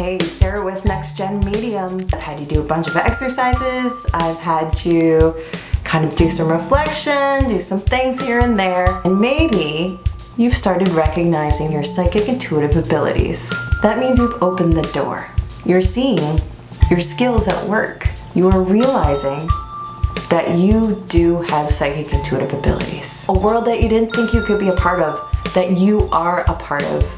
Hey, Sarah with NextGEN Medium. I've had you do a bunch of exercises. I've had you kind of do some reflection, do some things here and there, and maybe you've started recognizing your psychic intuitive abilities. That means you've opened the door. You're seeing your skills at work. You are realizing that you do have psychic intuitive abilities. A world that you didn't think you could be a part of, that you are a part of.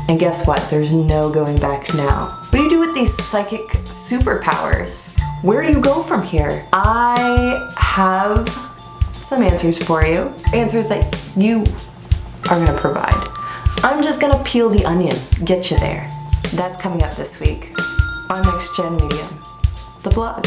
And guess what? There's no going back now. What do you do with these psychic superpowers? Where do you go from here? I have some answers for you. Answers that you are gonna provide. I'm just gonna peel the onion, get you there. That's coming up this week on NextGEN Medium, the vlog.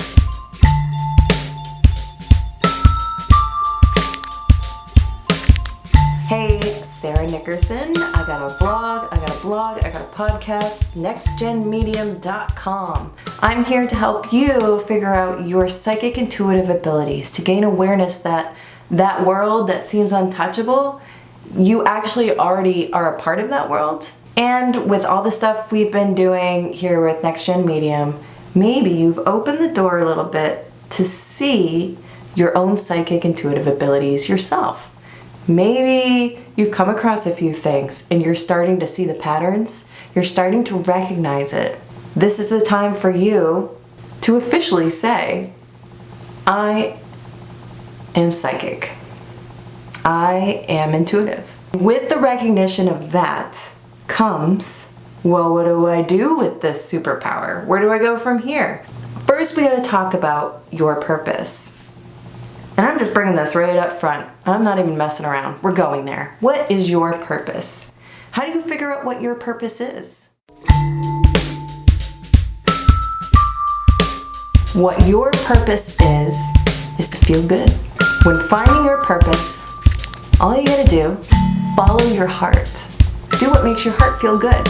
Hey, Sarah Nickerson. I got a vlog, I got a blog, I got a podcast, nextgenmedium.com. I'm here to help you figure out your psychic intuitive abilities, to gain awareness that that world that seems untouchable, you actually already are a part of that world. And with all the stuff we've been doing here with NextGEN Medium, maybe you've opened the door a little bit to see your own psychic intuitive abilities yourself. Maybe you've come across a few things and you're starting to see the patterns. You're starting to recognize it. This is the time for you to officially say, I am psychic. I am intuitive. With the recognition of that comes, well, what do I do with this superpower? Where do I go from here? First, we got to talk about your purpose. And I'm just bringing this right up front. I'm not even messing around. We're going there. What is your purpose? How do you figure out what your purpose is? What your purpose is to feel good. When finding your purpose, all you gotta do, follow your heart. Do what makes your heart feel good.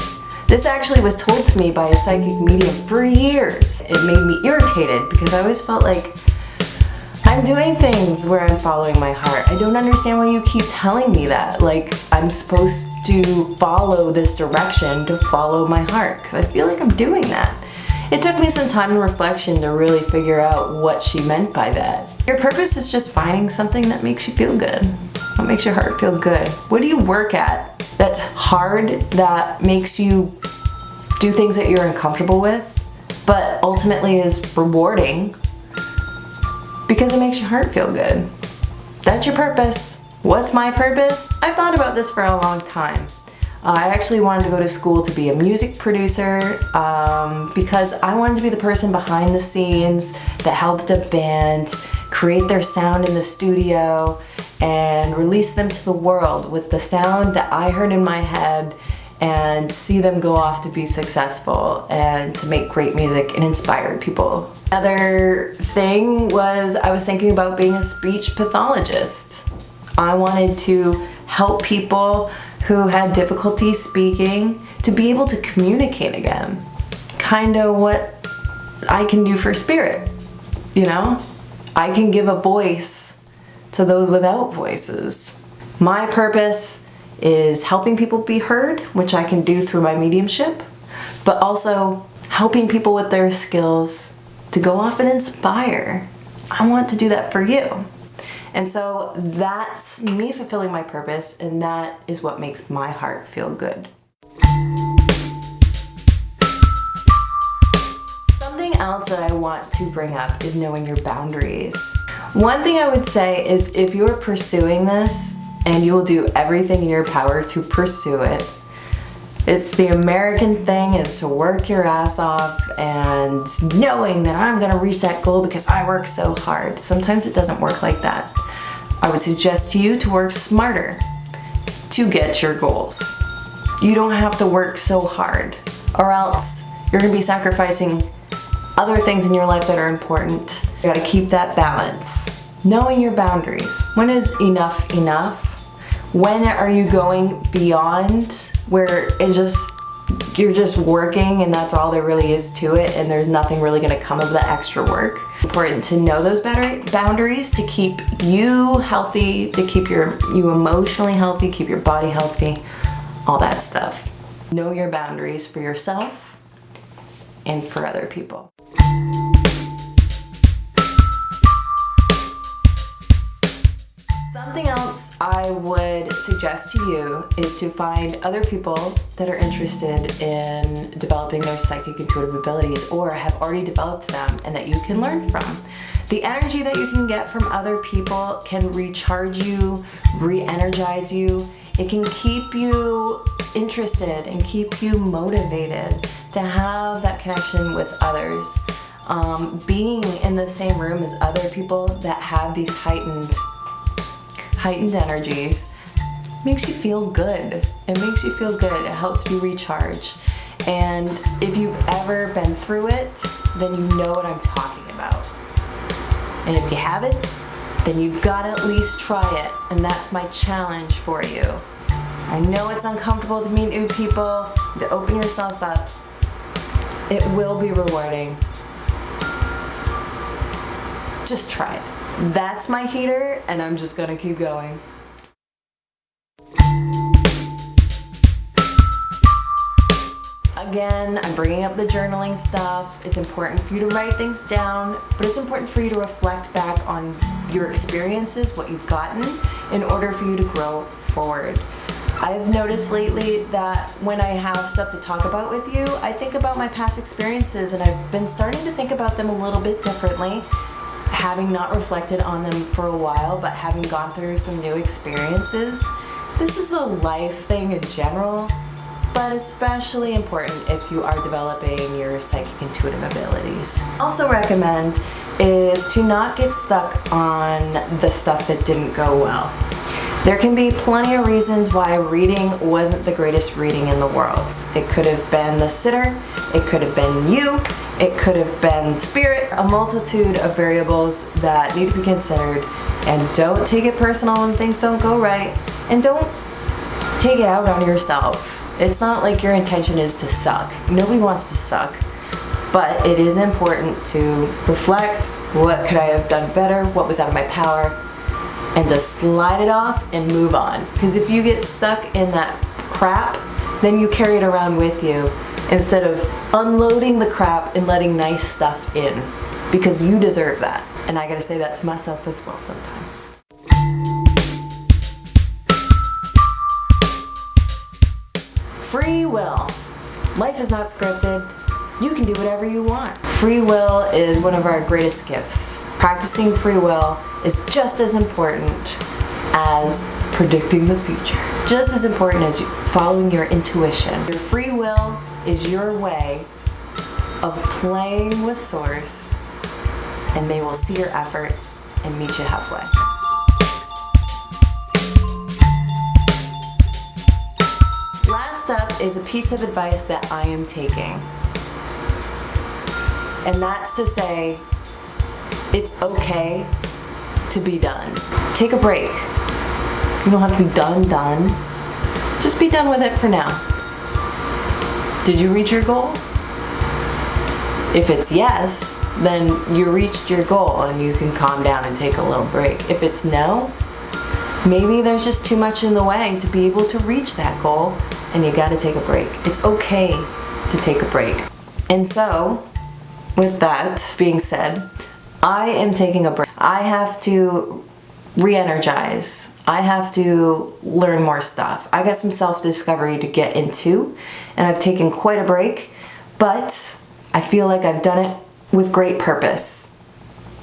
This actually was told to me by a psychic medium for years. It made me irritated because I always felt like I'm doing things where I'm following my heart. I don't understand why you keep telling me that. Like I'm supposed to follow this direction to follow my heart, because I feel like I'm doing that. It took me some time and reflection to really figure out what she meant by that. Your purpose is just finding something that makes you feel good. What makes your heart feel good? What do you work at that's hard, that makes you do things that you're uncomfortable with, but ultimately is rewarding because it makes your heart feel good? That's your purpose. What's my purpose? I've thought about this for a long time. I actually wanted to go to school to be a music producer because I wanted to be the person behind the scenes that helped a band create their sound in the studio and release them to the world with the sound that I heard in my head, and see them go off to be successful and to make great music and inspire people. Another thing was I was thinking about being a speech pathologist. I wanted to help people who had difficulty speaking to be able to communicate again. Kind of what I can do for spirit, you know? I can give a voice to those without voices. My purpose is helping people be heard, which I can do through my mediumship, but also helping people with their skills to go off and inspire. I want to do that for you. And so that's me fulfilling my purpose, and that is what makes my heart feel good. Something else that I want to bring up is knowing your boundaries. One thing I would say is if you're pursuing this, and you will do everything in your power to pursue it, it's the American thing, is to work your ass off and knowing that I'm gonna reach that goal because I work so hard. Sometimes it doesn't work like that. I would suggest to you to work smarter to get your goals. You don't have to work so hard, or else you're gonna be sacrificing other things in your life that are important. You gotta keep that balance. Knowing your boundaries. When is enough enough? When are you going beyond where you're just working and that's all there really is to it, and there's nothing really gonna come of the extra work? It's important to know those boundaries to keep you healthy, to keep you emotionally healthy, keep your body healthy, all that stuff. Know your boundaries for yourself and for other people. Something else I would suggest to you is to find other people that are interested in developing their psychic intuitive abilities or have already developed them and that you can learn from. The energy that you can get from other people can recharge you, re-energize you. It can keep you interested and keep you motivated to have that connection with others. Being in the same room as other people that have these heightened energies makes you feel good. It makes you feel good. It helps you recharge. And if you've ever been through it, then you know what I'm talking about. And if you haven't, then you've got to at least try it. And that's my challenge for you. I know it's uncomfortable to meet new people, to open yourself up. It will be rewarding. Just try it. That's my heater, and I'm just gonna keep going. Again, I'm bringing up the journaling stuff. It's important for you to write things down, but it's important for you to reflect back on your experiences, what you've gotten, in order for you to grow forward. I've noticed lately that when I have stuff to talk about with you, I think about my past experiences, and I've been starting to think about them a little bit differently, having not reflected on them for a while, but having gone through some new experiences. This is a life thing in general, but especially important if you are developing your psychic intuitive abilities. Also recommend is to not get stuck on the stuff that didn't go well. There can be plenty of reasons why reading wasn't the greatest reading in the world. It could have been the sitter, it could have been you, it could have been spirit, a multitude of variables that need to be considered. And don't take it personal when things don't go right, and don't take it out on yourself. It's not like your intention is to suck. Nobody wants to suck. But it is important to reflect, what could I have done better, what was out of my power, and to slide it off and move on. Because if you get stuck in that crap, then you carry it around with you instead of unloading the crap and letting nice stuff in. Because you deserve that. And I gotta say that to myself as well sometimes. Free will. Life is not scripted. You can do whatever you want. Free will is one of our greatest gifts. Practicing free will is just as important as predicting the future. Just as important as following your intuition. Your free will is your way of playing with Source, and they will see your efforts and meet you halfway. Last up is a piece of advice that I am taking. And that's to say, it's okay to be done. Take a break. You don't have to be done. Just be done with it for now. Did you reach your goal? If it's yes, then you reached your goal and you can calm down and take a little break. If it's no, maybe there's just too much in the way to be able to reach that goal and you gotta take a break. It's okay to take a break. And so, with that being said, I am taking a break. I have to re-energize. I have to learn more stuff. I got some self-discovery to get into, and I've taken quite a break, but I feel like I've done it with great purpose,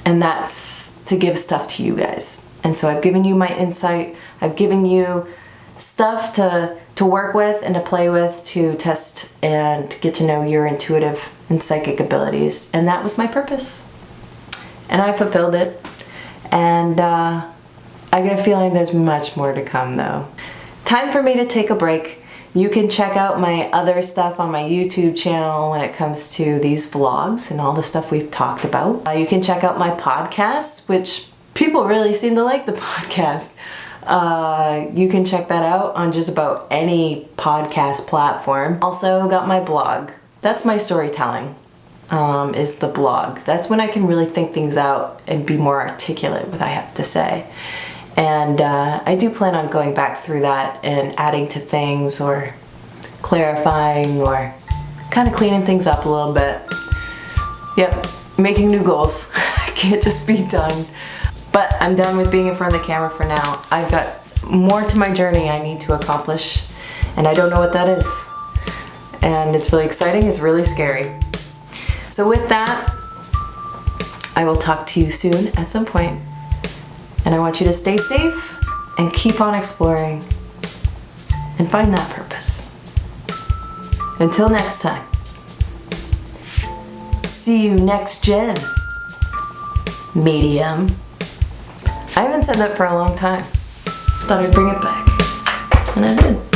and that's to give stuff to you guys. And so I've given you my insight. I've given you stuff to work with and to play with, to test and get to know your intuitive and psychic abilities. And that was my purpose. And I fulfilled it. And I get a feeling there's much more to come though. Time for me to take a break. You can check out my other stuff on my YouTube channel when it comes to these vlogs and all the stuff we've talked about. You can check out my podcast, which people really seem to like the podcast. You can check that out on just about any podcast platform. Also got my blog. That's my storytelling, is the blog. That's when I can really think things out and be more articulate with what I have to say. And I do plan on going back through that and adding to things or clarifying or kind of cleaning things up a little bit. Yep, making new goals. Can't just be done. But I'm done with being in front of the camera for now. I've got more to my journey I need to accomplish, and I don't know what that is. And it's really exciting, it's really scary. So with that, I will talk to you soon at some point. And I want you to stay safe and keep on exploring and find that purpose. Until next time. See you NextGEN Medium. I haven't said that for a long time. Thought I'd bring it back. And I did.